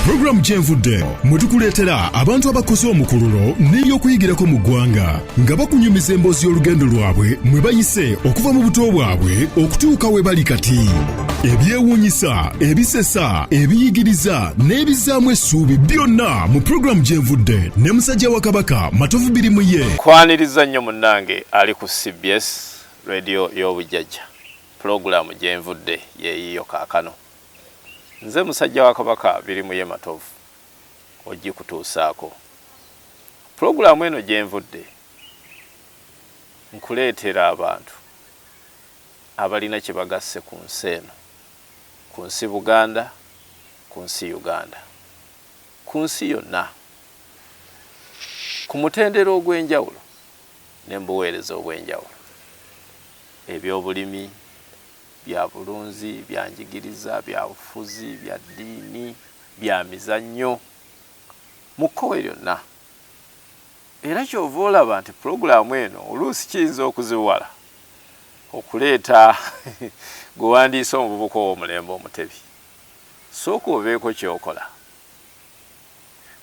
Program Gyenvudde mutukuletera abantu abakoze omukululo n'ebyokuyigirako mu ggwanga nga bakunyumiza emboozi y'olugendo lwabwe mwe bayise okuva mu buto bwabwe okutuuka we bali kati. Ebyewuunyisa, ebisesa, ebiyigiriza n'ebizaamu essuubi byonna mu Program Gyenvudde ne musajja wa Kabaka matovu birimu ye. Kwaniriza nnyo munnange ali ku CBS radio y'obujjajja. Program Gyenvudde yeeyiyo kaakano. Nze musajja wa Kabaka birimu ye matovu ojji kutuusaako. Programu eno Gyenvudde nkuleetera abantu abalina kye bagasse ku nsi eno, ku nsi Buganda, ku nsi Uganda, ku nsi yonna, ku mutendera ogw'enjawulo n'embuweereza obw'enjawulo, ebyobulimi, bya bulunzi, bya njigiriza, bya bufuzi, bya ddiini, bya mizannyo, mu kkowe lyonna. Era kyova olaba nti pulogulaamu eno oluusi kiyinza okuziwala okuleeta gwe wandiise omuvubuka ow'omulembe omutebi. Sooka obeeko ky'okola.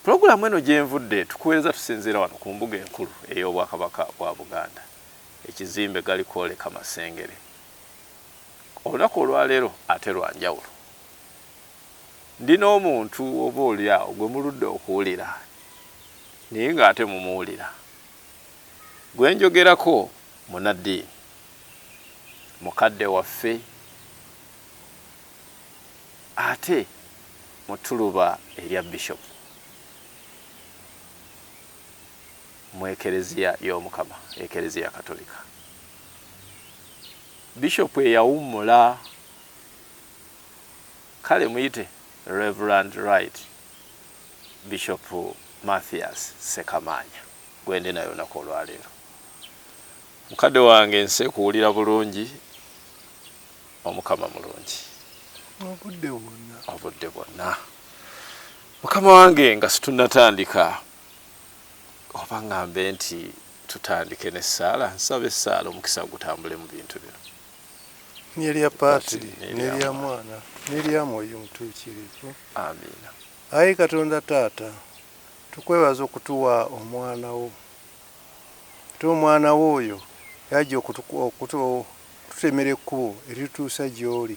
Pulogulaamu eno Gyenvudde tukuweereza tusinziira wano ku mbuga enkulu ey'Obwakabaka bwa Buganda, ekizimbe Galikoole Kamasengere. Olunaku olwaleero ate lwa njawulo. Ndina omuntu oba olyawo gwe muludde okuwulira naye ng'ate mumuwulira. Gwe njogerako munaddiini, mukadde waffe, ate mu ttuluba erya Bishop mu ekereziya y'Omukama, ekereziya Katolika. Bishop eyawummula, kale muyite Reverend Right Bishop Matthias Ssekamanya gwende nayo nako olwaleero. Mukadde wange nse kuwulira bulungi, Omukama mulungi obudde bwonna. Mukama wange nga situnatandika oba ngambe nti tutandike n'essaala, nsaba essaala omukisa gutambule mu bintu bino. N'erya Patiri, n'erya Mwana, n'erya Mwoyo Mutuukirivu. Amiina. Ayi Katonda Taata, tukwebaza okutuwa omwana wo. Ate omwana wo oyo yajja okututemera ekkubo erituusa gy'oli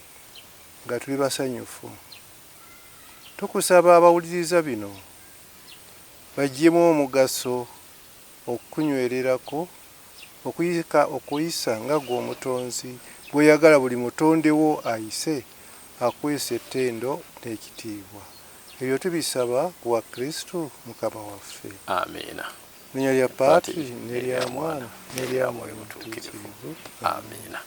nga tuli basanyufu. Tukusaba abawuliriza bino baggyemu omugaso okunywererako, okuyisa nga gwe omutonzi bw'oyagala buli mutondewo ayise akwese ettendo n'ekitiibwa. Ebyo tubisaba kuwa Kristo Mukama waffe. Amiina. Linnya lya Patiri, n'erya Mwana, n'erya Mwoyo Mutuukirivu. Amiina.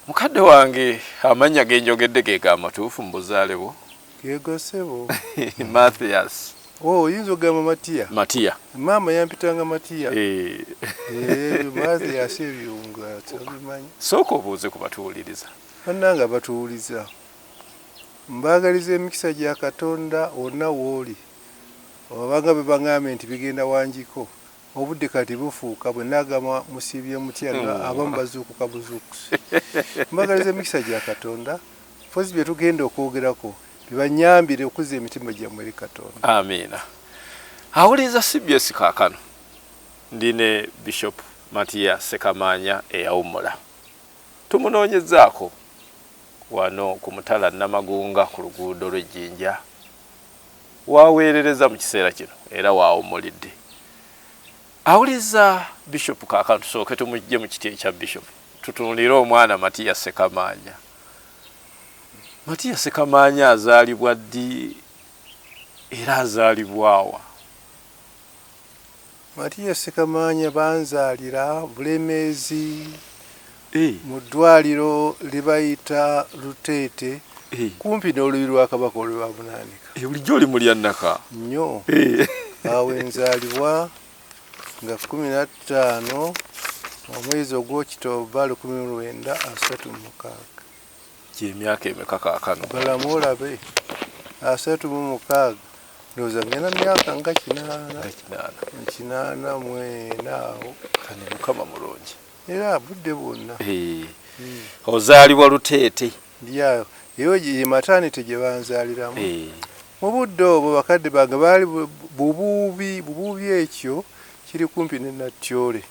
Mukadde wange amannya ge njogedde ge ga matuufu mu buzaale bwo? Geegosebo. Matthias. Oyinza ogamba Matiya. Matiya. Maama yampitanga Matiya. Matthias ebyunga tabimanyi. Sooka obuuze ku batuwuliriza. Bannanga batuwuliza. Mbaagaliza emikisa gya Katonda wonna w'oli. Abanga be baŋŋambye nti bigenda wanjiko. Obudde kati bufuuka bwe naagamba musiibye mutya nga abamu bazuukuka buzuukusi. Mbaagaliza emikisa gya Katonda, mpozi bye tugenda okwogerako bibanyambire okuza emitima gyammwe eri Katonda. Amiina. Awuliriza CBS kaakano. Ndine Bishop Matthias Ssekamanya eyawummula. Tumunoonyezaako wano ku mutala Namagunga ku luguudo lw'Ejjinja. Waaweerereza mu kiseera kino era waawummulidde. Awuliriza Bishop kaakano, tusooke tumujje mu kiti ekya Bishop. Tutunulire omwana Matthias Ssekamanya. Matthias Ssekamanya azaalibwa ddi era azaalibwawa? Matthias Ssekamanya banzaalira Bulemeezi mu ddwaliro libayita Luteete kumpi n'olubiri lwa Kabaka olwa Bunanika. Bulijjo oli mulya nnaka nnyo. Awo enzaalibwa nga 15 omwezi ogw'Okitoba 1936. Gy'emyaka emeka kaakano? Balamu olabe 36. Ndowooza ngenda myaka nga 8 mwena awo. Kani Mukama mulungi. Era budde bwonna. Ozaalibwa Luteete. Ndyayo. Eyo ye maternity gye banzaaliramu. mu budde obwo bakadde bange baali bubuubi ekyo kiri kumpi ne Natyole.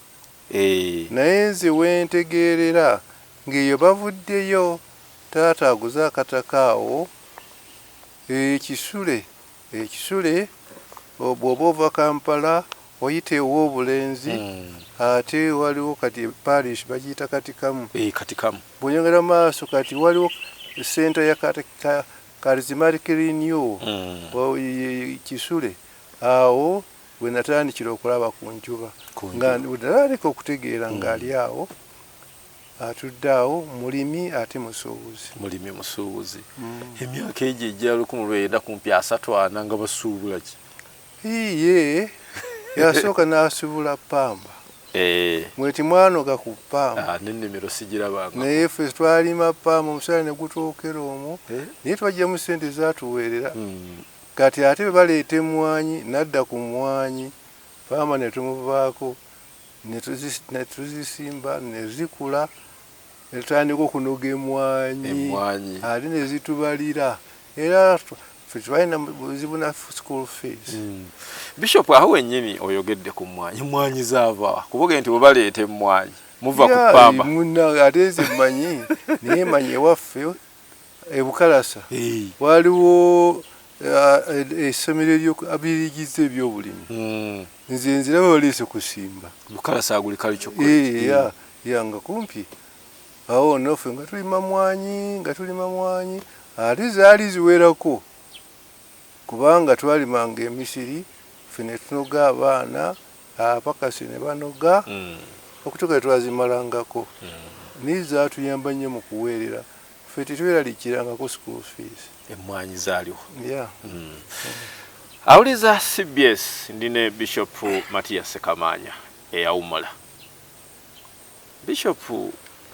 Naye nze wentegeerera ng'eyo bavuddeyo taata aguze akataka awo ekisule bw'oba ova Kampala oyita ew'obulenzi ate waliwo kati parish bagiyita Katikamu. Bw'onyongera maaso kati waliwo senta ya charismatic renew kisule awo we natandikira okulaba ku njuba nga ndalika okutegeera ng'ali awo atudde awo mulimi ate musuubuzi. Emyaka egyo ejja 1930 nga basuubula ki? Iye yasooka n'asuubula ppamba. Mweti mwanoga ku ppamba. N'ennimiro sigirabanga. Naye ffe twalima ppamba omusala ne gutookera omwo naye twajjamu ssente zaatuweerera. Kati ate baleeta emmwanyi nadda ku mmwanyi ppamba ne tumuvaako ne tuzisimba ne zikula ne tutandika okunoga emmwanyi ate ne zitubalira era twalina buzibu na school fees. Bishop aho wennyini oyogedde ku mmwanyi. Emmwanyi zaava kuvuga nti bwe baleeta emmwanyi muva ku ppamba. Ate nze mmanyi naye manyi ewaffe e Bukalasa waliwo essomero abirigiza ebyobulimi. Nze nziraba baleese kusimba. Bukalasa aguli kali kyokka. Nga kumpi awo naffe nga tulima mwanyi ate zaali ziwerako kubanga twalimanga emisiri ffe ne tunoga abaana apakasi ne banoga okutuuka twazimalangako. Naye zaatuyamba nnyo mu kuweerera ffe tetweraliikirangako school fees. Emmwanyi zaaliwo. Awuliza CBS ndine Bishop Matthias Ssekamanya eyawumula. Bishop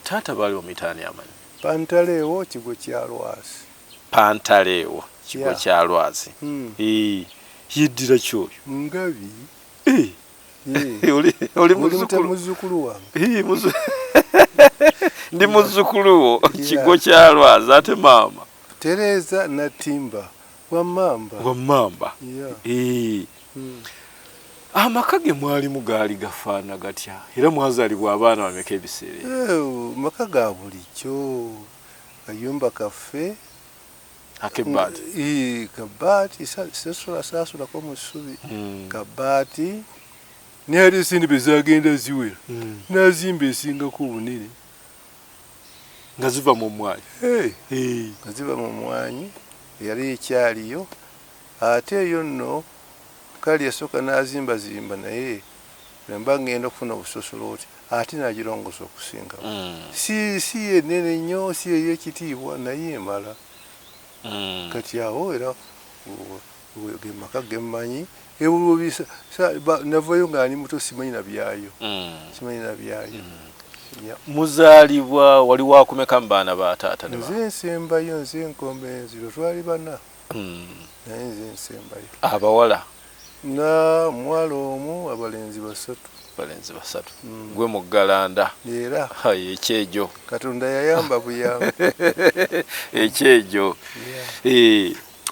taata baaliwo mitaani amanyi. Pantaleewo kigo kya Lwazi. Pantaleewo kigo kya Lwazi. Yiddira kyoyo. Ngabi. Oli muzzukulu wange. Ndi muzzukulu wo kigo kya Lwazi ate maama. Tereza Natimba Wammamba. Amaka ge mwalimu gaali gafaana gatya era mwazaalibwa abaana bameka ebiseera? Maka ga bulijjo kayumba kaffe kabaati sasulako mu ssubi kabaati naye ate sente bwe zagenda ziwera nazimba esingako obunene nga ziva mu mmwanyi. Nga ziva mu mmwanyi yali ekyaliyo ate eyo nno kali yasooka n'azimba naye mba ngenda okufuna obusosoloti ate nagirongosa okusingawo. Si yenene nnyo si ey'ekitiibwa naye emala. Kati awo era ge maka gemmanyi ebulubbi navayo nga ani muto simanyi na byayo. Muzaalibwa wali wakumeka mu baana ba taata ne nze nsembayo nze Nkombenziro twali bana naye nze nsembayo. Abawala? Na mwala omu abalenzi basatu. Gwe muggalanda era ekyejo Katonda yayamba buyamba. Ekyejo.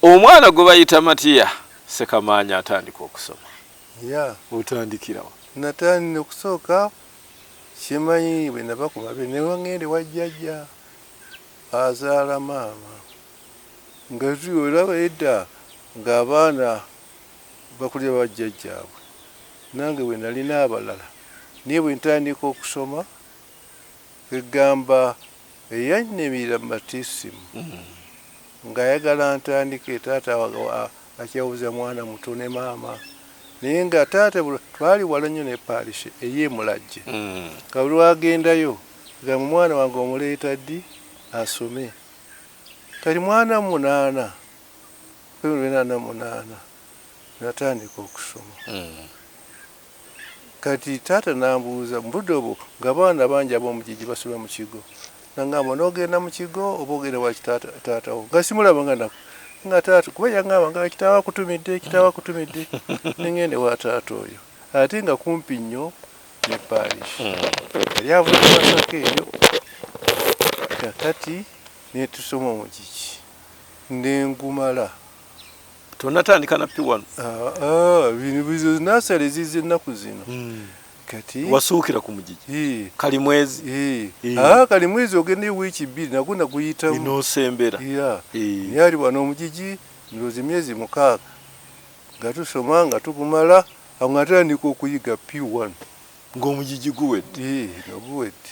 Omwana gwe bayita Matthias Ssekamanya atandika okusoma. Otandikirawa? Natandika okusooka kimanyi bwe nava ku mabe ne wangende wajjajja azaala maama nga olaba edda ng'abaana bakulira bajjajjaabwe nange bwe nalina abalala naye bwe ntandika okusoma egamba eyannemirira matisimu ng'ayagala ntandike taata akyawuza mwana muto ne maama naye nga taata twali wala nnyo ne parish ey'emulajje kabuli wagendayo nga mwana wange omuleeta ddi asome kati mwana 8 natandika okusoma. Kati taata nambuuza mu budde obwo ng'abaana bangi ab'omugigi basula mu kigo nangamba n'ogenda mu kigo oba ogenda wa taata wo nga simulaba nga nako nga taata kuba yangamba nga kitaawo akutumidde nengende wa taata oyo ate nga kumpi nnyo ne parish yali avudde Masaka eyo. Kati ne tusoma omugigi nengumala tonatandika na P1 bino bizo nasale zize ennaku zino kati wasuukira ku mugigi kali mwezi kali mwezi ogende wiiki 2 naguna guyitamu inosembera yali wano omugigi ndozi myezi 6 nga tusoma nga tugumala angatandika okuyiga P1 ng'omugigi guwedde noguwedde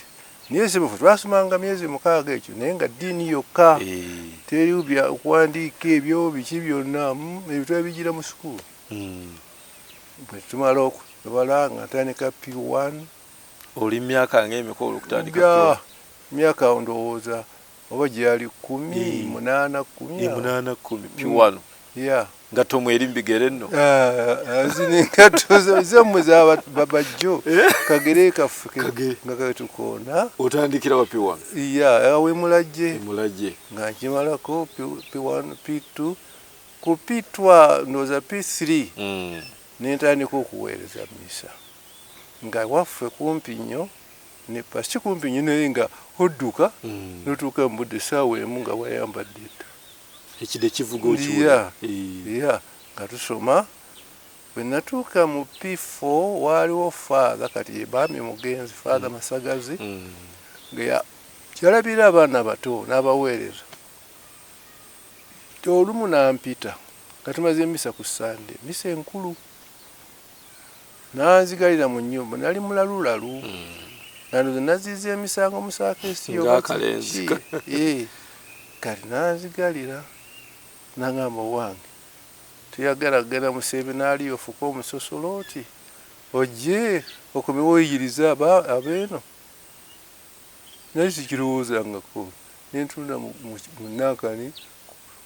niye sebufu twasomanga myezi 6 ekyo naye nga ddiini yokka teri bya okuwandiika ebyo biki byonna ebyo twabigira mu sukulu bwe tumala okubala nga ntandika P1 oli myaka ng'emikolo okutandika myaka ndowooza oba gyali 10 8 10 P1 nga tomweri mbigere nno zininkato zammwe zababajjo kagere kaffe nga ketukoona otandikira wa P1 awemulajje nga nkimalako P1 P2 ku P2 ndowooza P3 nentandika okuweereza misa nga waffe kumpi nnyo ne pasi kumpi nnyo naye nga odduka notuuka mu budde essaawa emu nga wayambadde dda ekide kivuga okiwulira nga tusoma bwe natuuka mu P4 waaliwo faatha kati baami mugenzi faatha Masagazi nga kyalabira abaana bato n'abaweereza olumu nampita nga tumaze emisa ku Sande misa enkulu nanzigalira mu nnyumba nali mulalulalu nandoze naziza emisango musaakesiyo kati nanzigalira nangamba wange tuyagala kugenda mu seminaali ofuka omusosolooti ojje okomewo oyigiriza abeeno naye sikirowoozangako nentunda mu Nankani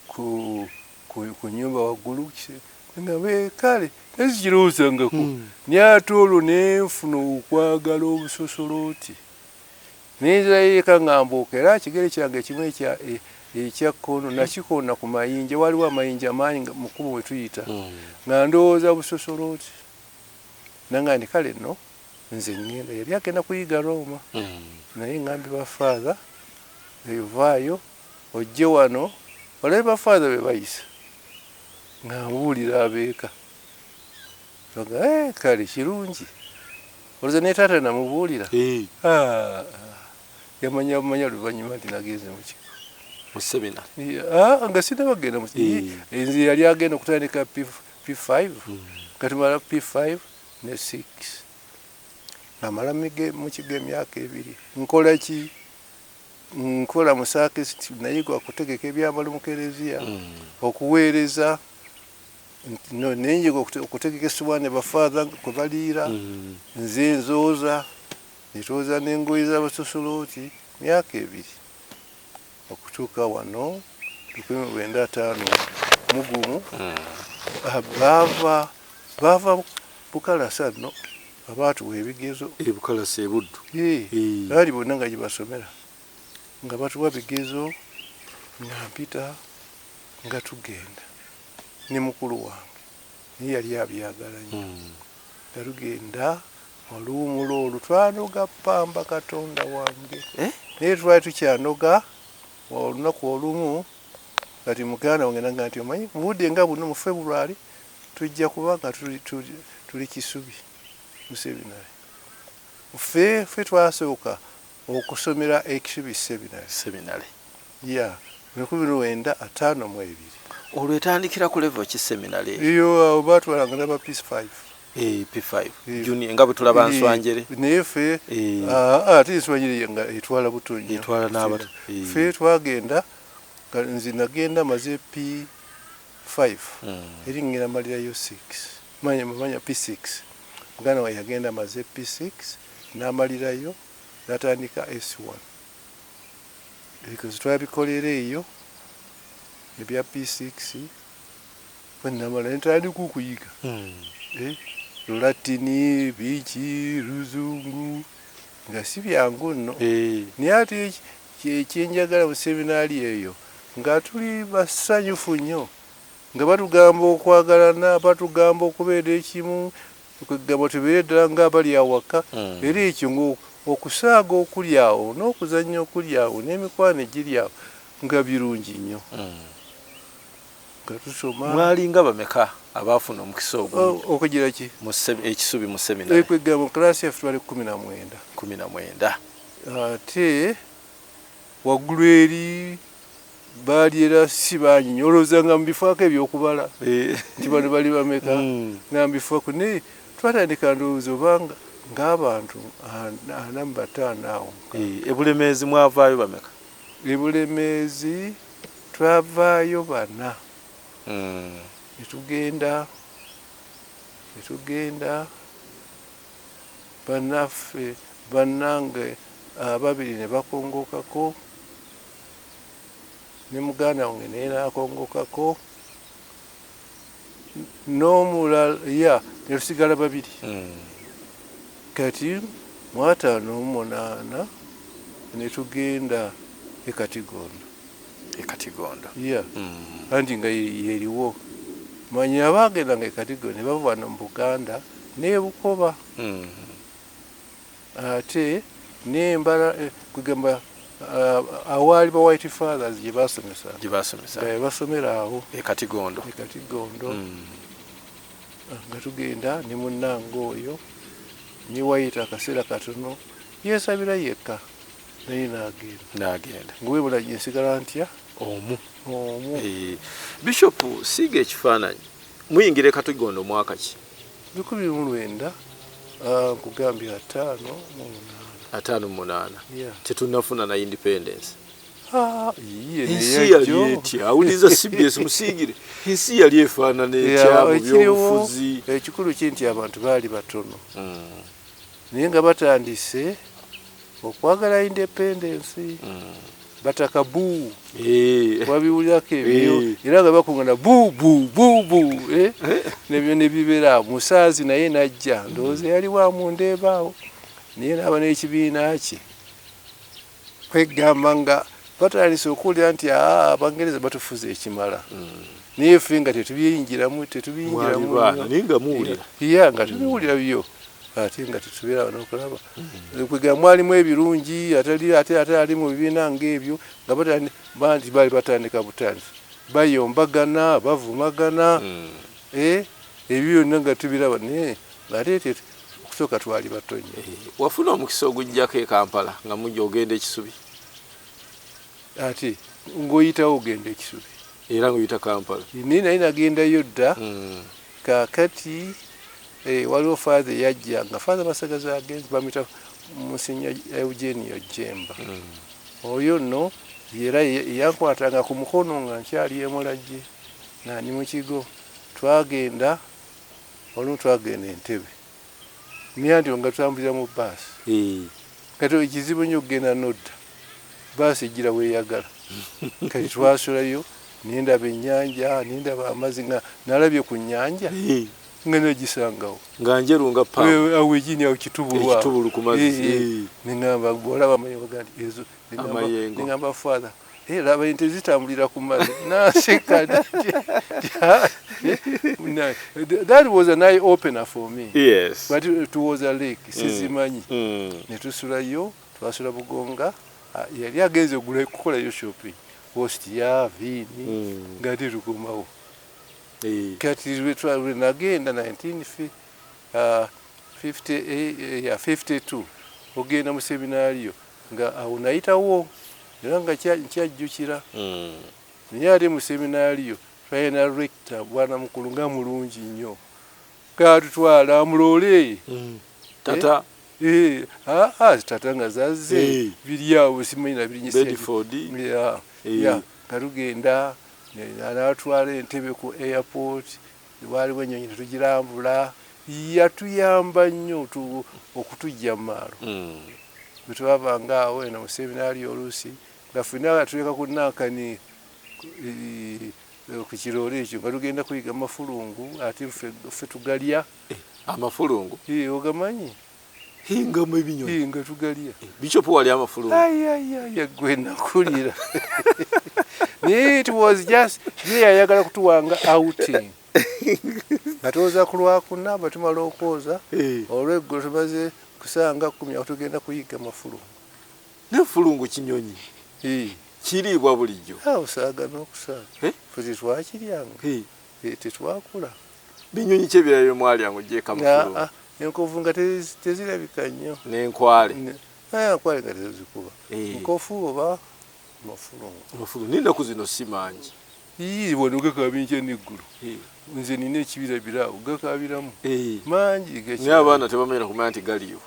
ku nnyumba waggulu nga kale naye sikirowoozangako nyate olwo nenfuna okwagala obusosolooti nenzirayoeka ngambuuka era ekigere kyange kimu ekyakkono nakikoona ku mayinja waliwo amayinja amaanyi mu kkubo we tuyita nga ndowooza busosolooti nanga ndi kale nno nze ngenda yali agenda kuyiga Roma naye ngambi bafaatha evaayo ojje wano olabe bafaatha be bayisa nga mbuulira abeeka kale kirungi olowooza ne taata namubuulira yamanya luvannyuma nti nagenze mu kiko mu semina nga sinabagenda nze yali agenda okutandika P5 katumala P5 ne 6 namala mu kigo emyaka 2 nkola ki nkola musaake nayiga okutegeka ebyambalo mu kereziya okuweereza nenyiga okutegeka essowaani bafaatha kwe baliira nze nzooza netooza n'engoye z'abasosolooti myaka 2 okutuuka wano 1955 mugumu baava Bukalasa nno abaatuwa ebigezo Bukalasa ebuddu baali bonna nga gyebasomera nga batuwa bigezo nga mpita nga tugenda ne mukulu wange naye yali abyagala nnyo nga tugenda oluwumulo olwo twanoga pamba Katonda wange naye twali tukyanoga olunaku olumu kati muganda wange nanga nti omanyi mu budde nga buno mu February tujja kuba nga tuli Kisubi mu seminari ffe twasooka okusomera Ekisubi seminari 1952 olwo etandikira ku level ki seminari iyo batwalanga n'aba P5 P5 junior nga bwe tulaba Nswanjere naye ffe ate Nswanjere nga etwala butonyi etwala n'abato ffe twagenda nze nagenda maze P5 eri ngenda malirayo 6 manya P6 muganda we yagenda maze P6 n'amalirayo natandika S1 because twabikolera eyo ebya P6 bwenamala netandika okuyiga Lulatini biki Luzungu nga si byangu nno naye ate ekyenjagala mu seminaari eyo nga tuli basanyufu nnyo nga batugamba okwagalana batugamba okubeera ekimu okugamba tubeere ddala ng'abali awaka era ekyo okusaaga okuli awo n'okuzannya okuli awo n'emikwano egiri awo nga birungi nnyo katusoma. Mwalinga bameka abafuna omukisa ogwo okugira ki ekisubi mu seminary? Ekwegera mu class yaffe twali 19. Ate waggulu eri baali era si banyi olowooza nga mu bifaako ebyokubala nti bano bali bameka nga mu bifaako naye twatandika ndowooza obanga ng'abantu 45 awo. Ebulemeezi mwavaayo bameka? Ebulemeezi twavaayo 4. netugenda bannaffe bannange 2 ne bakongokako ne muganda wange naye nakongokako n'omulala netusigala 2. Kati mu 58 netugenda Katigondo. Anti nga yeriwo manyi abagendanga Katigondo ne bava wano mu Buganda ne Bukoba. Ate nembala kugamba awaali ba White Fathers gye basomera awo Katigondo. Nga tugenda ne munnange oyo niwayita akaseera katono yesabira yekka naye n'agenda. Ngwebula gye nsigala ntya omu. Bishop siiga ekifaananyi muyingire Katigondo mwaka ki? 1900 nkugambye 58. Tetunnafuna na independence. Ensi yali etya? Awuliriza CBS musiigire. Ensi yali efaanana etya mu by'obufuzi? Ekikulu ki nti abantu baali batono naye nga batandise okwagala independence. Bataka buu wabiwulirako ebyo era nga bakungana buu nebyo nebibeera. Musaazi naye najja ndowooza yali wa mundeebaawo naye naaba n'ekibiina kye kwegamba nga batandise okuwulira nti Abangereza batufuza ekimala naye ffe nga tetubiyingiramu nga tubiwulira byo ate nga tetubeera n'okulaba kwegamba mwalimu ebirungi ate ali mu bibiina ng'ebyo nga baali batandika butandisi bayombagana bavumagana ebyo byonna nga tubiraba naye ng'ate okusooka twali batonye. Wafuna omukisa ogujjako e Kampala nga mujja ogenda ekisubi? Ate ng'oyitawo ogenda ekisubi era ng'oyita Kampala? Naye nagendayo dda. Kaakati waliwo father yajja nga father Masagaza agenzi bamita Musinya Eugenio Jemba. Oyo nno era yankwatanga ku mukono nga nkyali emulajje nani mu kigo. Twagenda Entebbe naye nti nga tutambulira mu baasi. Kati ekizibu nnyo okugenda n'odda baasi ejjira weeyagala. Kati twasulayo nendaba ennyanja nendaba amazzi nga nalabye ku nnyanja nga nagisangawo nga njeru nga awo egini awo kitubulu ku mazzi. Nengamba bwolaba amayengo nti ezo nengamba father laba ente zitambulira ku mazzi naseka. That was an eye opener for me. Yes. But it was a lake sizimanyi. Netusulayo twasula Bugonga yali agenze ogula kukolayo shopping host ya vini nga tetukomawo. Kati nagenda 1952 ogenda mu seminariyo nga awo nayitawo era nga nkyajjukira naye ate mu seminariyo twalina rector bwana mukulu nga mulungi nnyo katutwala amulole tata tata nga zazze biri awo simanyi katugenda natwala Entebbe ku airport waliwo ennyonyi tetugirambula. Yatuyamba nnyo okutujja mu maalo bwe twabanga awo eno mu seminari oluusi nga ffena tuleka ku Nankani ku kiroole ekyo nga tugenda kuyiga amafulungu ate ffe tugalya. Amafulungu ogamanyi? Hingamu ebinyonyi nga tugalya. Bishop wali amafulungu? Gwe nakulira. It was just yayagala kutuwanga outing. Nga twoza ku Lwakuna batumala okwoza olweggulo tumaze kusanga 10 tugenda kuyiga amafulungu. N'efulungu kinyonyi kiriibwa bulijjo osaaga n'okusaaga fe tetwakiryanga tetwakula binyonyi ki ebirala bye mwalyanga ogyeka mufuluma enkovu nga tezirabika nnyo n'enkwale nkwale nga tezikuba nkofu oba mafuluma n'ennaku zino si mangi wano gakabinja n'eggulu nze nina ekibira biraawo gakabiramu mangi naye abaana tebamanya kumanya nti galiyo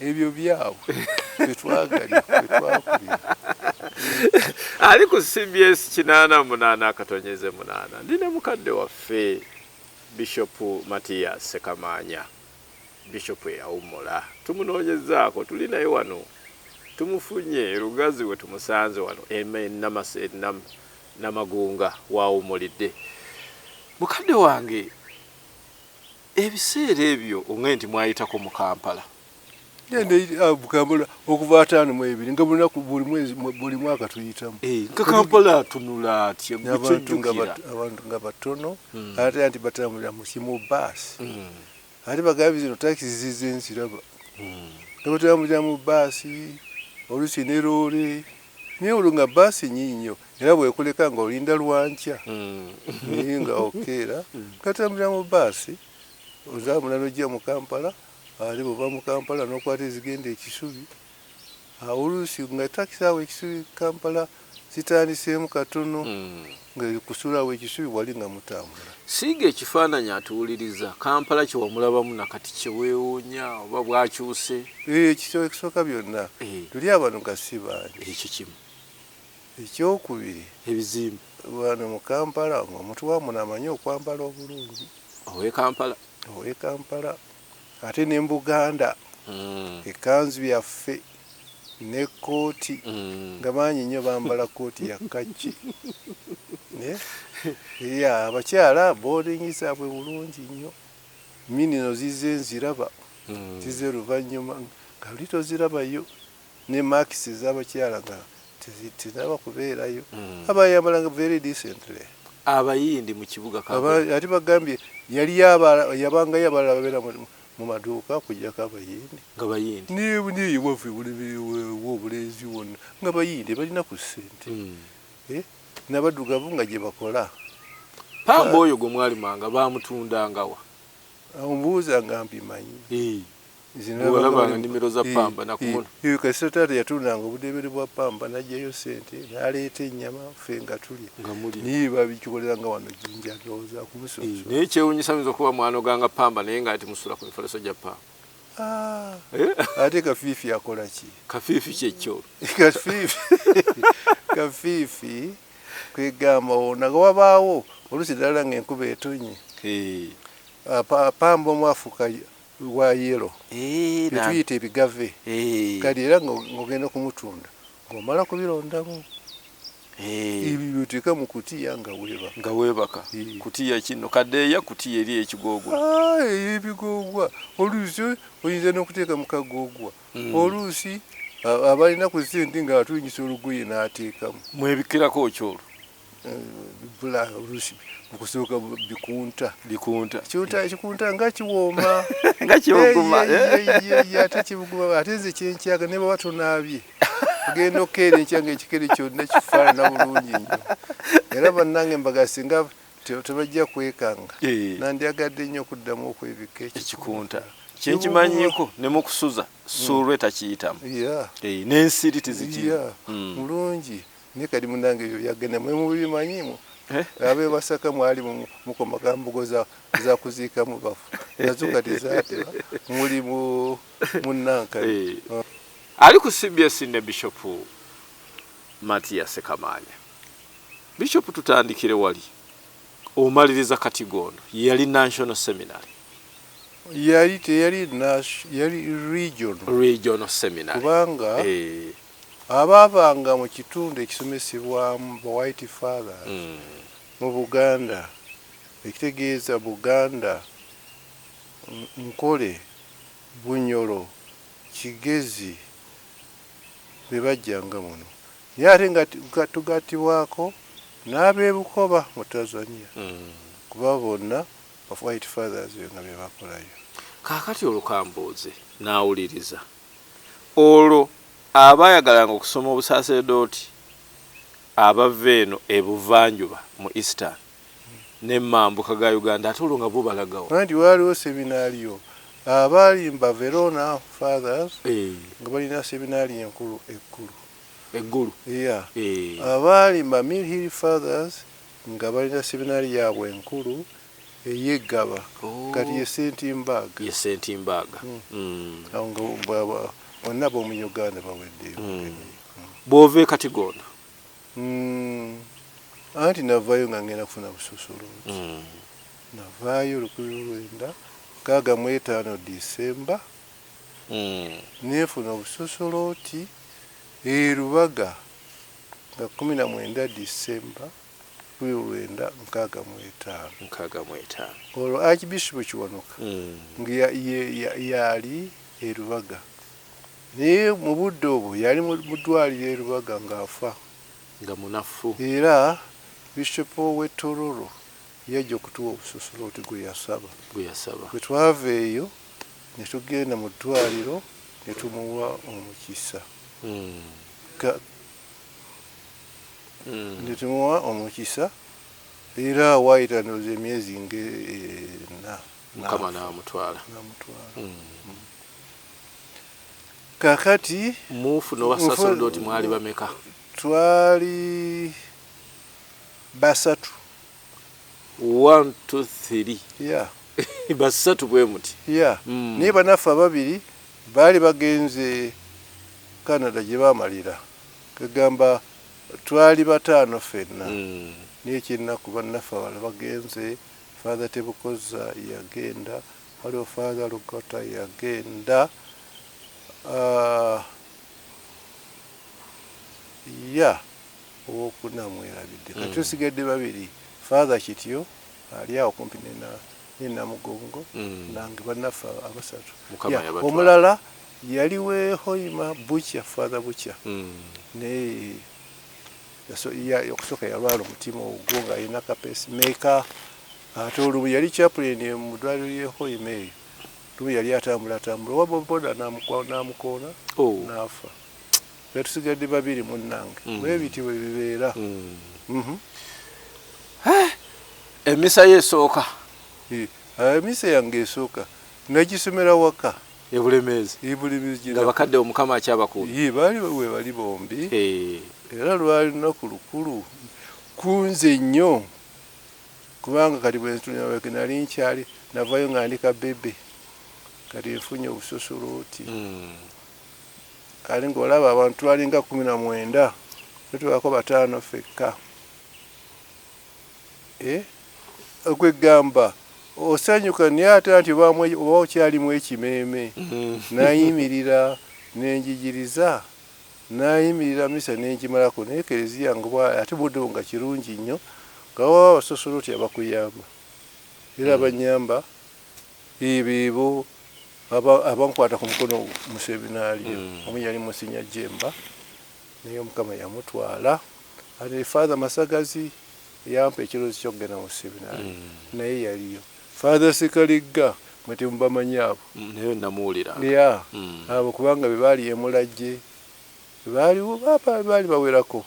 ebyo byabwe tetwagalya tetwakulira ali ku CBS 88 akatonyeze 8 ndina mukadde waffe Bishop Matthias Ssekamanya Bishop eyawummula tumunoonyezaako tuli naye wano tumufunye lugazi we tumusanze wano namagunga waawummulidde mukadde wange ebiseera ebyo onge nti mwayitako mu Kampala Kampala okuva 5 nga lunaku buli mwaka tuyitamu nga Kampala atunula atya abantu nga batono ate anti batambulira mu baasi ate bagambye zino takisi zizenziraba nga batambulira mu baasi oluusi ne loole naye olwo nga baasi nnyinyo era bwekuleka nga olinda lwankya naye nga okeera katambulira mu baasi ozamula n'ojja mu Kampala ali bw'ova mu Kampala n'okwata ezigenda ekisubi oluusi nga takisi awo ekisubi Kampala zitandiseemu katono nga kusulawo ekisubi wali nga mutambula siiga ekifaananyi atuwuliriza Kampala kyewamulabamu nakati kyeweewuunya oba bwakyuse ekisooka byonna tuli abantu nga si bangi ekyo kimu ekyokubiri ebizimbe wano mu Kampala omuntu wamuno amanyi okwambala obulungi ow'e Kampala ate ne mu Buganda ekanzu yaffe n'ekkooti nga manyi nnyo bambala kooti ya kaki abakyala boodingi zaabwe bulungi nnyo minino zize nziraba zize luvannyuma nga luli tozirabayo ne makisi z'abakyala nga teziraba kubeerayo abayambalanga very decently abayindi mu kibuga ate bagambye yali yabanga yabalala babeera mu maduuka kujjako abayindi nga bayindi niye waffe obulenzi wonna nga bayindi balina ku ssente n'abaddugavu nga gye bakola pamba oyo gwe mwalimanga bamutundangawa omubuuza nga mbimanyi walabanga nimero za pamba nakubona kasita taata yatundanga obudebere bwa pamba najjayo ssente n'aleeta ennyama ffe nga tulya niye babikikoleranga wano jinja ndowooza kumusoso naye kyewunyisa muyinza okuba mwanoganga pamba naye nga ati musula ku mifaliso gya pamba ate kafiifi akola ki kafiifi kyekyo kafiifi kwegamba wona nga wabaawo oluusi ddala nga enkuba etonye pamba omwafuka wa yero etuyita ebigave kati era ng'ogenda kumutunda ng'omala kubirondamu ebyo byoteeka mu kutiya nga weebaka kutiya kino kaddeeya kutiya eri ekigoogwa ebigoogwa oluusi oyinza n'okuteeka mu kagoogwa oluusi abalina ku ssente nga atuyingisa olugoye n'ateekamu mwebikirako okyolwo oluusi mukusooka bikunta ekikunta nga kiwooma nga kibuguma ate kibuguma ate nze kyenkyaga ne baba tonaabye ogenda okeera enkyanga ekikere kyonna kifaanana bulungi nnyo era bannange mbaga singa tebajja kwekanga nandyagadde nnyo okuddamu okwebika ekikunta kyenkimanyiko ne mukusuza suulwe takiyitamu n'ensiri tizikira mulungi naye kati munange ebyo byagenda mwe mubimanyimu abe basaka mwali mukoma kambugo za kuziikamu bafu nazo kati zaatera muli munnankani ali ku CBS ne Bishop Matthias Ssekamanya. Bishop tutandikire wali omaliriza katigondo yali national seminary yali regional seminary kubanga abaavanga mu kitundu ekisomesebwamu ba white fathers mu Buganda ekitegeeza Buganda Nkole Bunyoro Kigezi bebajjanga muno naye ate nga tugattibwako n'ab'ebukoba mu Tanzania kuba bonna of white fathers nga bebakolayo kaakati olukambooze n'awuliriza olwo abayagalanga okusoma obusasedooti abava eno ebuvanjuba mu Eastern n'emambuka ga Uganda ate olwo nga bo balagawo. Anti waliwo seminario abalimba Verona Fathers nga balina seminario enkulu eggulu. Abalimba Mill Hill Fathers nga balina seminario yaabwe enkulu eyeggaba kati ye Sentimbaga. Awo nga bonna b'omu Uganda baweddeyo. Bw'ova e Katigoona anti navaayo nga ngenda kufuna bususuluuti. Navaayo 1965 Disemba nefuna obususuluuti e Lubaga nga 19 Disemba 1965. Olwo Archbishop Kiwanuka nga yali e Lubaga naye mu budde obwo yali mu ddwaliro e Lubaga ng'afa nga munafu. Era Bishop w'Etororo yajja okutuwa obususuluuti gwe yasaba. Bwe twava eyo ne tugenda mu ddwaliro ne tumuwa omukisa. Ne tumuwa omukisa era waayita ndowooza emyezi ng'ena Mukama n'amutwala. Kakati mufuna abasaserdoti mwali bameka? Twali basatu. 1 2 3 basatu bwe muti. Naye bannaffe ababiri baali bagenze Canada gye baamalira. Kagamba twali bataano ffenna. Naye kyennaku bannaffe abala bagenze. Father Tebukoza yagenda, waliwo Father Lugota yagenda. Owokuna mwerabidde. Kati tusigadde babiri. Father Kityo ali awo kumpi n'Namugongo nange bannaffe abasatu. Omulala yaliwe Hoima Bucha, Father Bucha. Naye okusooka yalwala omutima ogwo ng'alina kapacemaker. Ate olumu yali chaplain mu ddwaliro ly'e Hoima eyo. Lumu yali atambula owa boda n'amukoona n'afa. Tusigadde babiri munnange. Bwe biti bwe bibeera. Emisa y'esooka. Emisa yange esooka nagisomera waka. Ebulemeezi. Nga bakadde Omukama akyabakuuma. Bali bombi. Era lwali lunaku lukulu kunze nnyo kubanga kati bwe nali nkyali navayo nga ndika bebe kati nfunye obususuluuti. Kali ng'olaba abantu twalinga 19 tutubaako bataano ffekka. Okwegamba osanyuka naye ate anti oba okyalimu ekimeeme. Nayimirira nenjigiriza nayimirira misa nengimalako naye Eklezia nga ate budde nga kirungi nnyo nga waba abasosolooti abakuyamba era abanyamba ebebo abankwata ku mukono mu seminario. Omu yali Musinya Jemba naye Omukama yamutwala. Ate Father Masagazi yampa ekiroozi ky'okugenda mu seminario naye yaliyo. Father Sekaligga mwe temubamanyi abo naye namuwulira abo kubanga be baali emulajje baaliwo baali bawerako.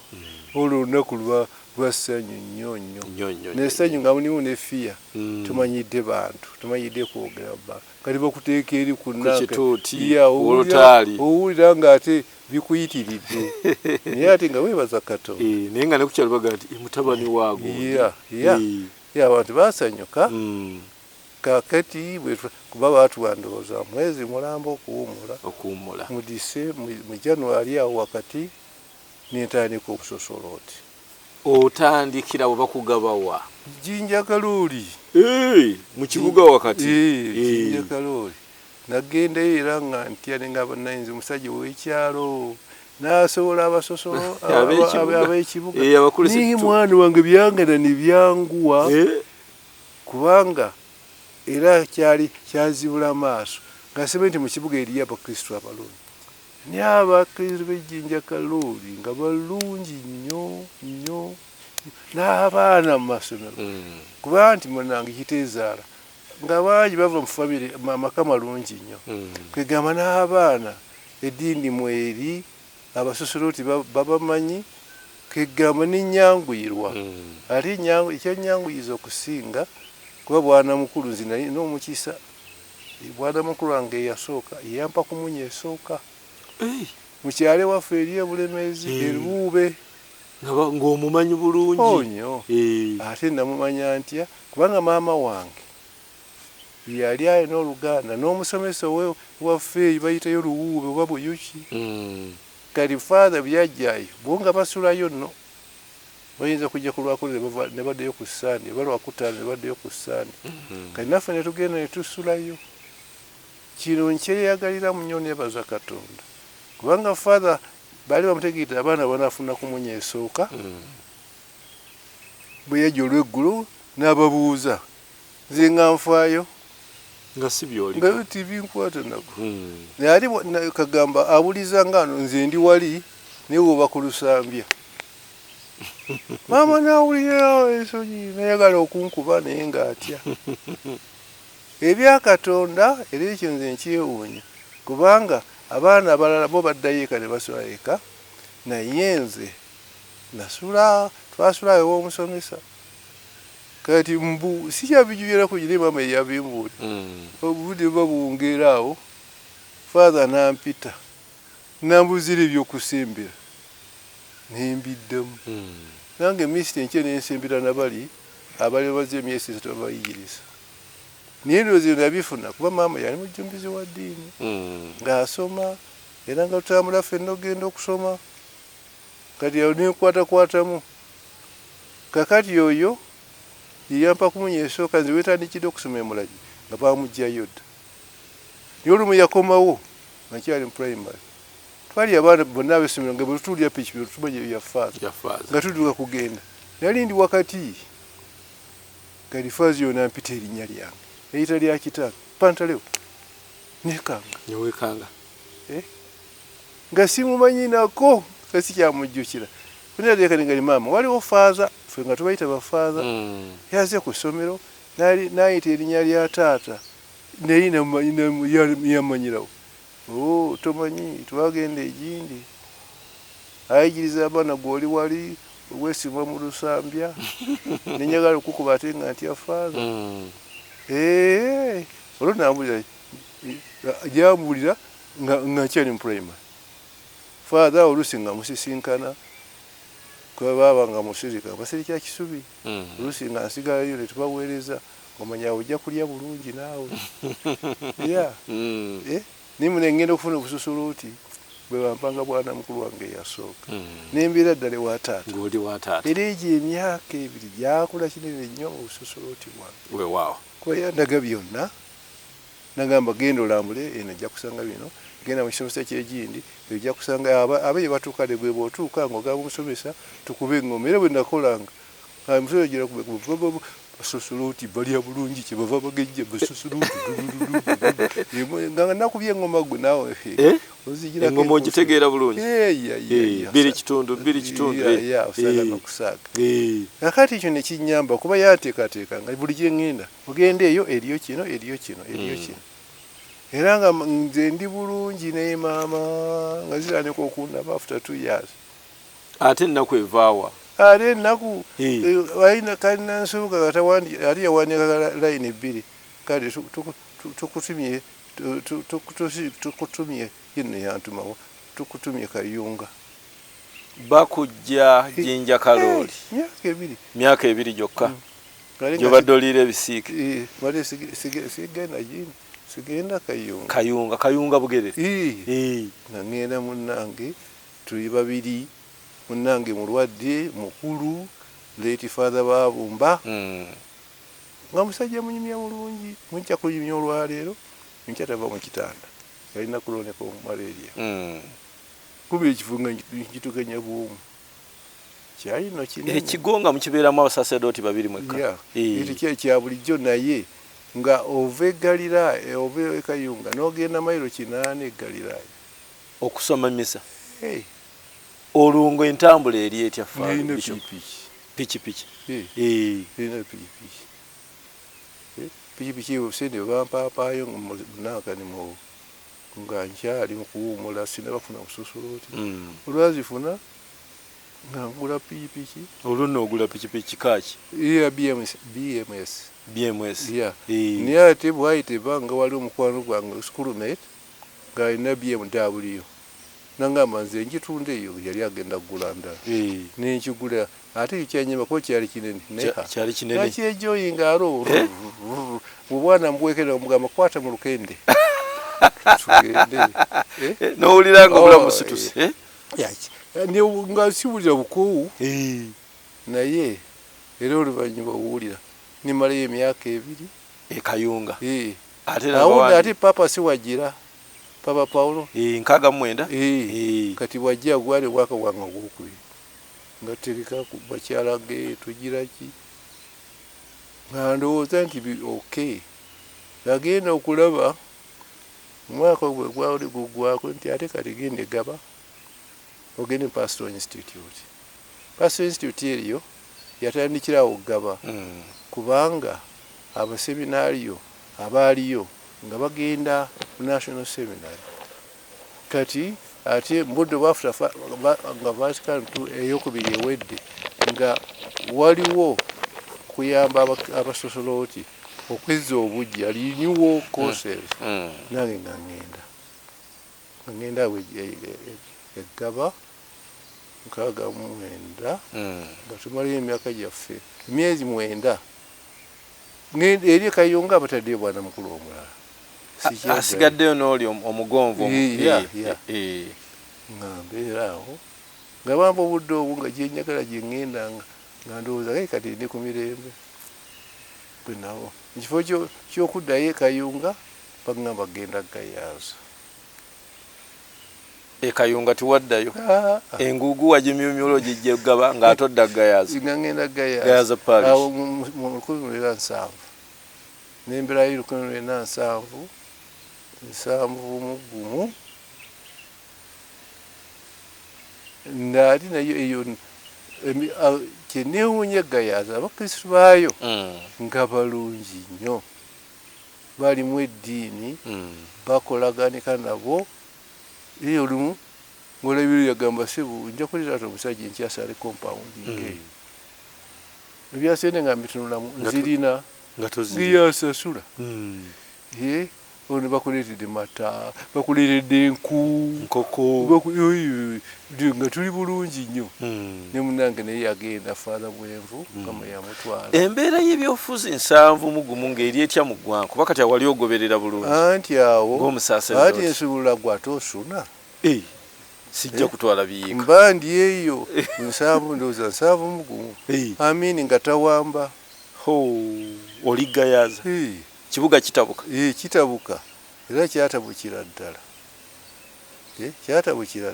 Olwo olunaku lwa ssanyu nnyo n'essanyu nga mulimu ne fiya. Tumanyidde bantu tumanyidde kwogera ba kati bakuteeka eri ku owulira ng'ate bikuyitiridde naye ate nga weebaza Katonda. Naye nga ne ku kyalo baga nti mutabani waago. Abantu baasanyuka. Kakati kuba baatwandowooza mwezi mulamba okuwummula mu January awo wakati n'entandika obusosolooti. Otandikira bwe bakugabawa Jjinja Kalooli mu kibuga wakati. Jjinja Kalooli nagendayo era nga ntya nga bannayinza omusajja w'ekyalo n'asobola abasosolo ab'ekibuga. Naye mwana wange byangana ne byanguwa kubanga era kyazibula amaaso nga sibe nti mu kibuga eriyo abakristo abalungi. Naye abakristo b'Ejjinja Kalooli nga balungi nnyo n'abaana mu masomero kuba nti munange kiteezaala nga bangi bava mu famire amaka malungi nnyo. Kwegamba n'abaana eddiini mweri abasosolooti babamanyi kegamba n'ennyanguyirwa ate ekyanyanguyiza okusinga kuba bwana mukulu nzi nali n'omukisa bwana mukulu wange eyasooka yampa kumunya esooka mukyale waffe eri ebulemezi erubuube ng'omumanyi bulungi onyo ate namumanya ntya kubanga maama wange yali alina oluganda n'omusomesa waffe bayitayo luwuube oba buyuki kali father byajjayo bonga basulayo nno bayinza kujja ku lwakulu ne baddeyo ku ssande balwakutaano ne baddeyo ku ssande kali naffe ne tugenda ne tusulayo kino nkyeyagalira mu nnyo nebaza Katonda kubanga father bali bamutegekete abaana banafuna kumunya esooka bwe yajja olw'eggulu n'ababuuza nze nga nfaayo nga si byoli nga TV nkwata nako yali kagamba abuliza ngano nze ndi wali naye oba ku lusambya maama nawulira ensonyi nayagala okunkuba naye ng'atya ebya Katonda era ekyo nze nkyewuunya kubanga abaana abalala bo baddayo eka ne basula eka naye nze nasula twasulayo w'omusomesa kati mbu sikyabijubirako gire maama eyabimbuuli obudde babungera awo father nampita nambuzira ebyokusimbira nembiddemu nange misita enkye nensembera nabali abali baze emyezi 3 babayigiriza naye ndowooza nabifuna kuba maama yali mujjumbizi wa ddiini ng'asoma era nga tutambula ffenna ogenda okusoma kati awo nenkwatakwatamu kakati oyo yampa kumunya esooka nze wetandikidde okusoma emulagi nga bamugjayo dda naye olumu yakomawo nakyali mu primary twali abaana bonna ab'essomero nga bwe tutuulira pikipiki tumanya byafaaza nga tutuuka kugenda nali ndi wakati kati faazi yona mpita erinnya lyange eyita lya kitange pantalewo newekanga nga simumanyi nako kasikyamujjukira kunateekani ngali maama waliwo faaza ffe nga tubayita bafaaza yaze ku ssomero nayita erinnya lya taata naye yamanyirawo tomanyi twagenda egindi ayigiriza abaana gwoli wali wesimba mu lusambya nenyagala okukuba ate nga ntya faaza olwo nambulira gyambulira nga nkyali mu primary father oluusi nga musisinkana kuba baba nga musirika basirikya kisubi oluusi nga nsigalayo ne tubaweereza omanya ojja kulya bulungi naawe nimune ngenda okufuna obususuluuti bwe bampanga bwana mukulu wange eyasooka nembeera ddala ewa taata era egyo emyaka ebiri gyakula kinene nnyo obususuluuti bwange kuba yandaga byonna nagamba genda olambule eno ojja kusanga bino genda mu kisomesa kyegindi ojja kusanga abaye batuuka ne gwe bw'otuuka ng'ogamba omusomesa tukube engoma era bwe nakolanga omusomesa gira basusuluuti balya bulungi kyebava bagejja basusuluuti nga nakubye engoma gwe naawe engoma ogitegeera bulungi bbiri kitundu osaaga nokusaaga kakati ekyo ne kinnyamba kuba yateekateeka nga buli gye ngenda ogenda eyo eriyo kino era nga nze ndi bulungi naye maama nga ziraneko okundaba after 2 years ate ennaku evaawa ate ennaku alina kalina nsoboka ate yawandiika layini 2 kale tukutumye yino yantumawo tukutumye Kayunga bakujja Jinja Kalooli myaka 2 gyokka gyobadde oliira ebisiike sigenda Kayunga Bugerere nangenda munnange tuli babiri munnange mulwadde mukulu late father babumba nga musajja munyumya bulungi munkya kunyumya olwaleero nkya tava mu kitanda yalina kuloneka malaria kuba ekifo nga nkitukenya bwomu kyalino kinene ekigonga mukibeeramu abasasedooti babiri mwekka ekyo kya bulijjo naye nga ova egalirayo ova ekayunga n'ogenda mayiro 8 egalirayo okusoma misa olungo entambula eri etya pikipiki pikipiki obusende bampaapayo munakani nga nkyali mukuwumula sinabafuna bususuluuti olwazifuna ngula pikipiki olunno ogula pikipiki kaki iya BMS yeah niye ate bwayite banga wali omukwano gwange schoolmate ng'alina BMW nangamba nze njitunda eyo yali agenda kugula ndala nenkigula ate kyanyuma ko kyali kinene kyali kinene nakyejoyinga alo mubwana mbwekera omugamba kwata mu lukende nowulira nga obulamu situse nga siwulira bukuwu naye era oluvannyuma owulira nimalayo emyaka 2 ekayunga awundi ate papa siwagira papa Paulo 69 kati wajja gwali waka wanga gwokubiri nga tereka ku bakyala ge tugira ki nga ndowooza nti okay agenda okulaba omwaka gwe gwali gugwako nti ate kati gende gaba ogende Pastoral Institute eriyo yatandikirawo gaba kubanga abaseminariyo abaaliyo nga bagenda ku National Seminary kati ate mbudde bwafuta nga Vatican eyokubiri ewedde nga waliwo kuyamba abasosolooti okwezza obujja renewal courses nange nga ngenda eggaba 69 nga tumalayo emyaka gyaffe emyezi 9 eri Kayunga abataddeyo bwana mukulu omulala asigaddeyo n'oli omugonvu nga mbeera awo nga bamba obudde obwo nga gyenyagala gyengenda nga ndowooza kati ndi ku mirembe bwenawo ekifo kyokuddayo Kayunga bagamba genda Gayaza Kayunga tiwaddayo engugu wagimyumyula ogijja gaba ng'atodda Gayaza nga ngenda Gayaza parish awo mu 1907 nemberayo 1907 mugumu naali nayo eyo kyenewuunya Gayaza abakristu baayo nga balungi nnyo balimu eddiini bakolaganika nabo iyo olumu ng'olabira yagamba sebu nja kuleeta omusajja enkyasale compound ngeeyo ebyasente nga mbitunulamu nzirina ngiyasasula ono bakuleetedde mata bakuleetedde nkoko nga tuli bulungi nnyo ne munange naye yagenda faada bwenvu kama yamutwala embeera y'ebyobufuzi 7 mugumu ng'eri etya mu ggwanga kuba kati awali ogoberera bulungi anti awo ng'omusaasira ati ensubula gwate osuna sijja kutwala biyiika mba ndi eyo 7 ndowooza 7 mugumu amini nga tawamba oli Gayaza kibuga kitabuka kitabuka era kyatabukira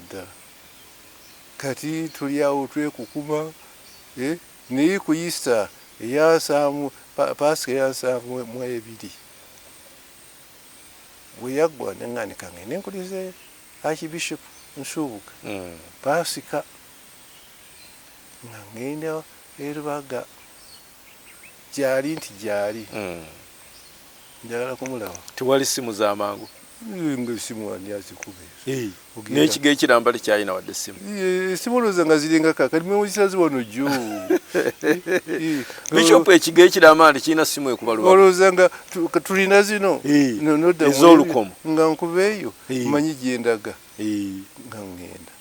ddala kati tuli awo twekukuma naye ku Easter Pasika eya 7 bwe yaggwa neŋŋanika ngende nkulize Archbishop Nsubuga Pasika nga ngenda erubaga gyali njagala kumulaba tewali simu z'amangu nga esimu ani azikube n'ekigo ekiramba tekyalina wadde essimu esimu olowooza nga ziringa kalimu mukisazi wano jjo Bishop ekigo ekiramba nti kirina simu ekubalwa olowooza nga tulina zino ez'olukomo nga nkubeeyo manyi gyendaga nga ngenda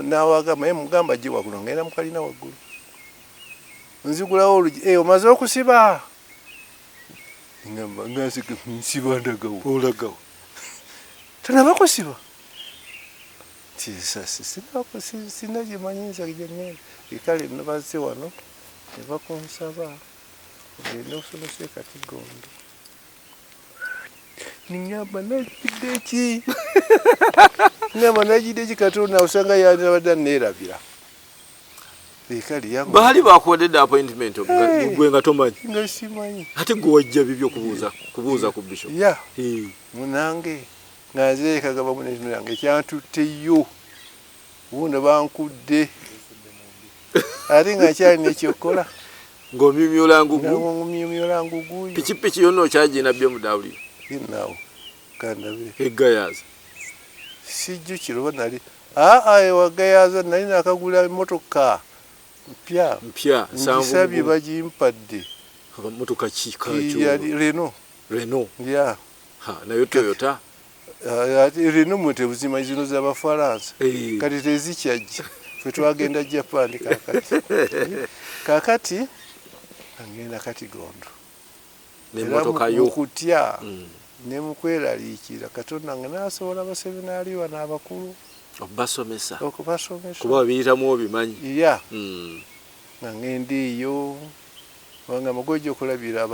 nawagamba mugamba gye waggulu ngenda mukalina waggulu nzigulawo olugi omaze okusiba ngamba ngasike nsiba ndagawo olagawo tanaba kusiba sina gyemanyinza gyengenda ekale nabaze wano nebakunsaba ogenda okusomesa ekatigondo ningamba najidde ki ngamba najidde ki Katonda osanga yanabadde neerabira baali bakuwadde appointment gwe nga tomanyi nga simanyi ate gwe wajja bibyo kubuuza ku Bishop munange nga nze kagaba munezino yange ekyantutteyo ubundi bankudde ate nga kyalina ekyokola ng'omyumyula ngugu pikipiki yonna okyagina BMW nawo kandabire Gayaza sijjukira oba nali wagayaza nali nakagula emmotoka mpya nkisabye bagimpadde. Motoka kika Renault ya nayo Toyota Renault mwete buzima zino z'Abafaransa kati tezikyajja ffe twagenda Japan kakati angenda kati gondo n'emmotoka yo okutya ne mukweraliikira Katonda nga n'asobola abaseminaali bano abakulu okubasomesa kuba babiyitamu obimanyi nga ngenda eyo nga mugojja okulabira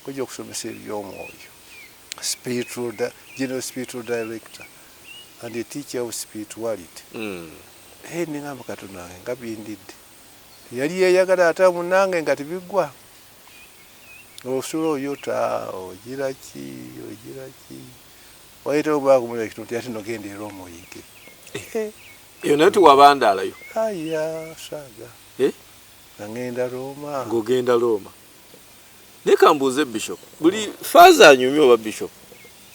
gojja okusomesa ebyomwoyo general spiritual director and a teacher of spirituality. Ningamba Katonda wange nga bindidde yali yeyagala ate munange nga tebigwa osula oyota ogira ki wayitawo bakumula ekitundu ti ate nogenda era omuyige eyo naye tiwabandaalayo saaga ngenda Roma ng'ogenda Roma. Naye kambuuze Bishop buli faaza anyumye oba Bishop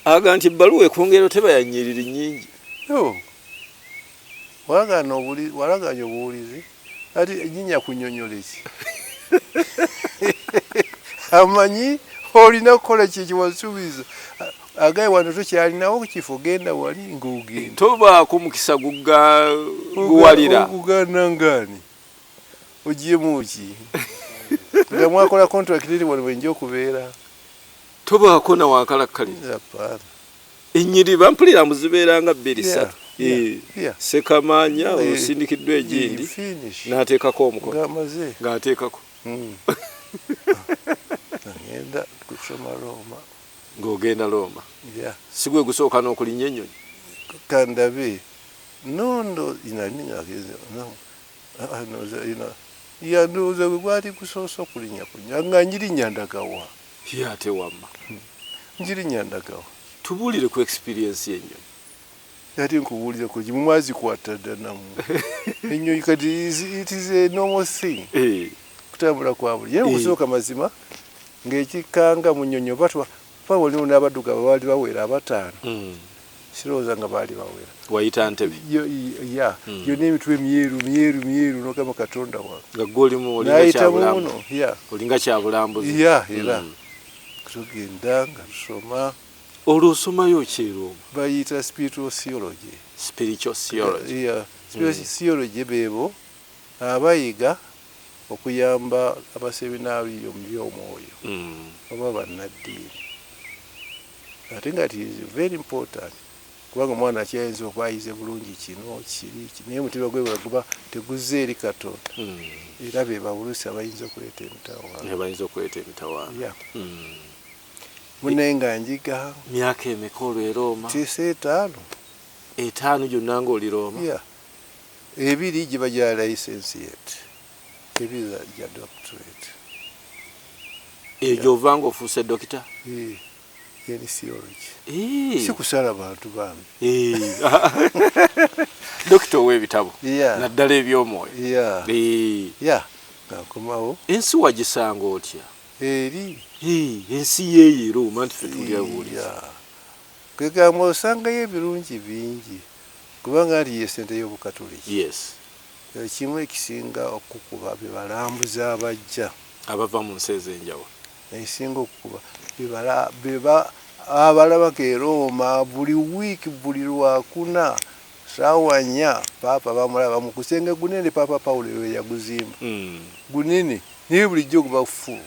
aga nti ebbaluwa ekwongera teba yanyiriri nnyingi walaganya obuwulizi ati nyinya kunyonyola eki amanyi olina kukola kyekiwasuubiza agaye wano tokyalinawo kifo genda wali ng'ogenda tobaako mukisa guwalira ogugana ngaani ogyemu ki nga mwakola contract eri wano bwenja okubeera tobaako nawankalakkalira ennyiri bampulira muzibeeranga 2-3 Ssekamanya osindikiddwa egindi n'ateekako omukono ng'ateekako ngenda kusoma Roma ng'ogenda Roma si gwe gusooka n'okulinnya ennyonyi kandabe nondo ndowooza gwe gwali gusoose okulinnya nga njirinya ndagawa ate wamma njirinya ndagawa tubuulire ku experience y'ennyonyi ati nkubuulire ku mumwazikwata dda namu ennyonyi kati it is a normal thing kutambula kwa buli ye okusooka mazima ng'ekikanga mu nnyonyi oba waliwo n'abaddugavu baali bawera 5 sirowooza nga baali bawera wayita Ntebe yonna emitwe myeru nogamba Katonda wange nga gwolimu olinga kyabulambuzi era tugenda nga tusoma olwo osomayo kyeroma bayita spiritual theology beebo abayiga okuyamba abaseminaaliyo mu byomwoyo oba bannaddiini ate nga it is very important kubanga omwana akyayinza okwayize bulungi kino kiri naye omutima gwe bweguba teguzze eri Katonda era be bawulusi abayinza okuleeta emitawaana munaye nga njiga myaka emeka olwo e Roma tiisa 5 gyonna ng'oli Roma 2 giba gya license yet ebiza gya doctorate eyo gy'ova ng'ofuuse dokita theology si kusala bantu bambi dokita ow'ebitabo naddala ebyomwoyo ngakomawo ensi wagisanga otya eri ensi yeeyo Roma nti ffe tulyabuulira kwegamba osangayo ebirungi bingi kubanga nti ye sente y'Obukatoliki kimu ekisinga okukuba be balambuzi abajja abava mu nsi ez'enjawulo ekisinga okukuba abalabako e Roma buli wiiki buli Lwakuna saawa 4 paapa bamulaba mu kusenge gunene Paapa Pawulo we yaguzimba gunene naye bulijjo guba fu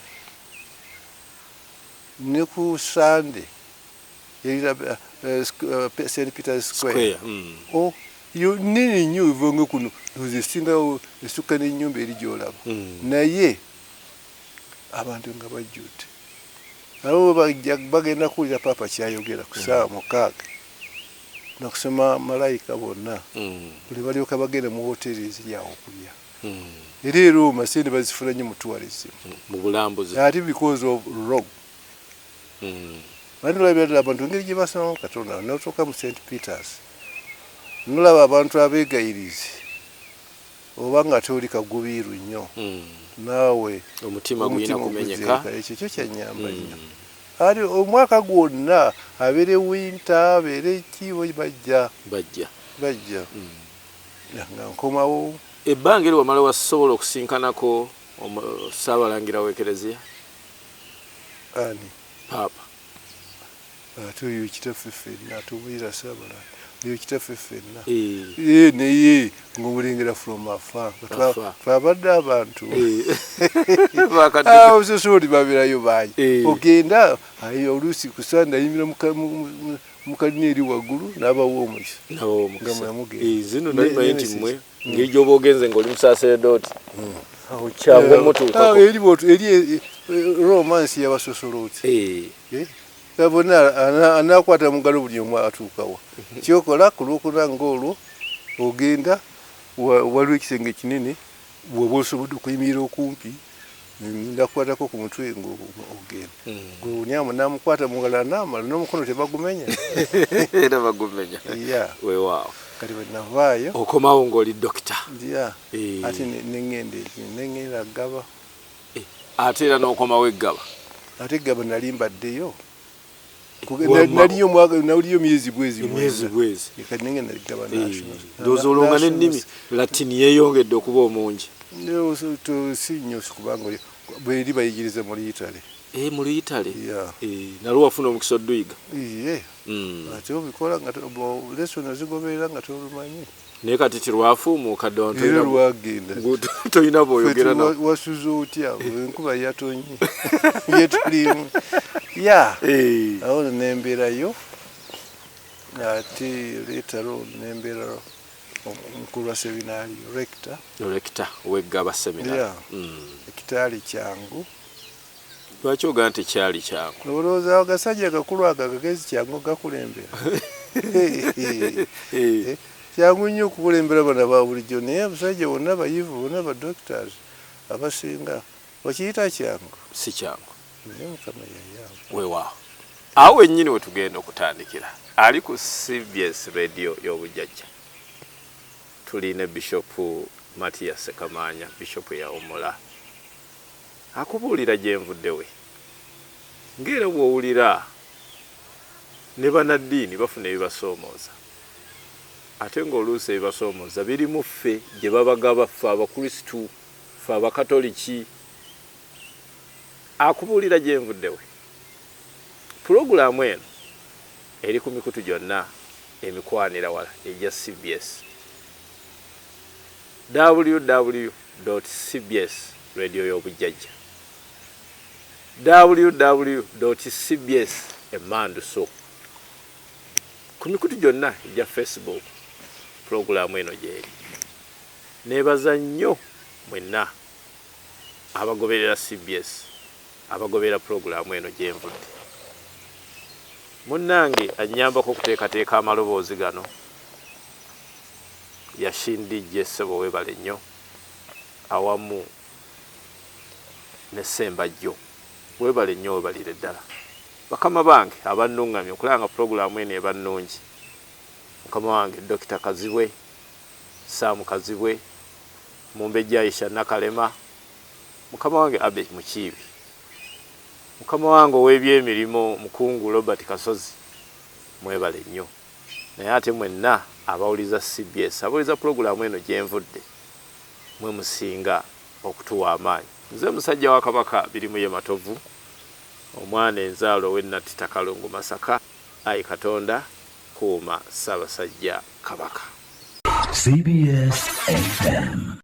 ne ku Sande St. Peter's Square yo nene nnyo evanga kuno esingawo esukka n'ennyumba eri gy'olaba naye abantu nga bajjudde abo bagenda kuwulira Paapa kyayogera ku ssaawa 6 nakusoma malayika bonna buli balyoka bagenda mu hoteri eziryawo okulya era e Roma sente bazifuna nnyo mu tourism mu bulambuzi ate because of Rome bandulabira abantu engeri gye basomamu Katonda notuuka mu St. Peters nolaba abantu abeegayirizi oba nga toli kagubiiru nnyo naawe omutima gulina kumenyeka ekyo kyo kyanyamba nnyo ati omwaka gwonna abeere winta abeere ki bajja nga nkomawo. Ebbanga eri wamala wasobola okusinkanako Ssaabalangira w'Eklezia? Ani? Paapa. Ate oyo kitaffe ffenna tubuulira Ssaabalangira. Oyo kitaffe ffenna. Naye ng'omulengera from afar. Twabadde abantu. Obusosooli babeerayo bangi. Ogenda oluusi ku Sande ayimira mu kalina eri waggulu n'abawo omukisa. Nga mwamugenda. Zino nayimanyi nti mmwe ngeri gy'oba ogenze ng'oli musaseredooti. Kyangwa mutuukako. Eri romansi y'abasosolooti. Bonna anakwata mugalo buli omu atuukawa. Kyokola ku lwokuna ng'olwo ogenda waliwo ekisenge kinene bw'oba osobodde okuyimirira okumpi ndakukwatako ku mutwe ng'ogenda. Onyaamu n'amukwata mu ngalo n'amala n'omukono tebagumenya. Era bagumenya. Weewaawo. Kati bwe navaayo. Okomawo ng'oli dokita. Ate neŋŋenda Ggaba. Ate era n'okomawo Eggaba. Ate Ggaba nali mbaddeyo. Naliyo myezi bwezi. Kati neŋŋenda Ggaba national. Ndowooza olwonga n'ennimi Latini yeeyongedde okuba omungi. Si nnyo kubanga bweri bayigiriza mu Luyitale. Mu Luyitale? Nalwo wafuna omukisa odduyiga? Ate obikola nga lesson zigoberera nga tolumanyi. Naye kati tirwafuumuuka era lwagenda tolina bw'oyogera nawe. Wasuza otya enkuba yatonye yetulimu. Awo nembeerayo ate leetalo nembeera omukulu wa seminaari rector w'Eggaba seminaari. Ekitaali kyangu. Lwaki ogamba nti kyali kyangu? Olowooza agasajja agakulu ago agagezi kyangu gakulembera. Kyangu nnyo okukulembera bano ba bulijjo naye abasajja bonna bayivu bonna ba doctors abasinga bakiyita kyangu. Si kyangu. Naye Mukama yayamba. Weewaawo. Awo wennyini we tugenda okutandikira ali ku CBS radio y'obujjajja. Tulina Bishop Matthias Ssekamanya, Bishop yawummula. Akubuulira Gyenvudde we. Ng'era bw'owulira ne bannaddiini bafuna ebibasoomooza. Ate ng'oluusi ebibasoomooza biri mu ffe gye babagaba ffe Abakristu, ffe Abakatoliki. Akubuulira Gyenvudde we. Pulogulaamu eno eri ku mikutu gyonna emikwanira wala egya CBS. www.cbs.radio y'obujjajja. www.cbs.emmanduso. Ku mikutu gyonna egya Facebook pulogulaamu eno gyeri. Neebaza nnyo mwenna abagoberera CBS, abagoberera pulogulaamu eno Gyenvudde. Munnange annyambako okuteekateeka amaloboozi gano yashindijje ssebo weebale nnyo awamu ne Ssembajjo. Weebale nnyo weebalire ddala. Bakama bange abannuŋŋamye okulanga pulogulaamu eno eba nnungi. Mukama wange Dr. Kazibwe, Saamu Kazibwe, Mumbejja Aisha Nakalema, mukama wange Abe Mukiibi, mukama wange ow'ebyemirimu Mukungu Robert Kasozi, mwebale nnyo. Naye ate mwenna abawuliza CBS, abawuliza pulogulaamu eno Gyenvudde, mwe musinga okutuwa amaanyi. Nze musajja wa Kabaka birimu ye Matovu, omwana enzaalo ow'Ennatti Takalungu Masaka. Ayi Katonda kuuma Ssaabasajja Kabaka. CBS FM.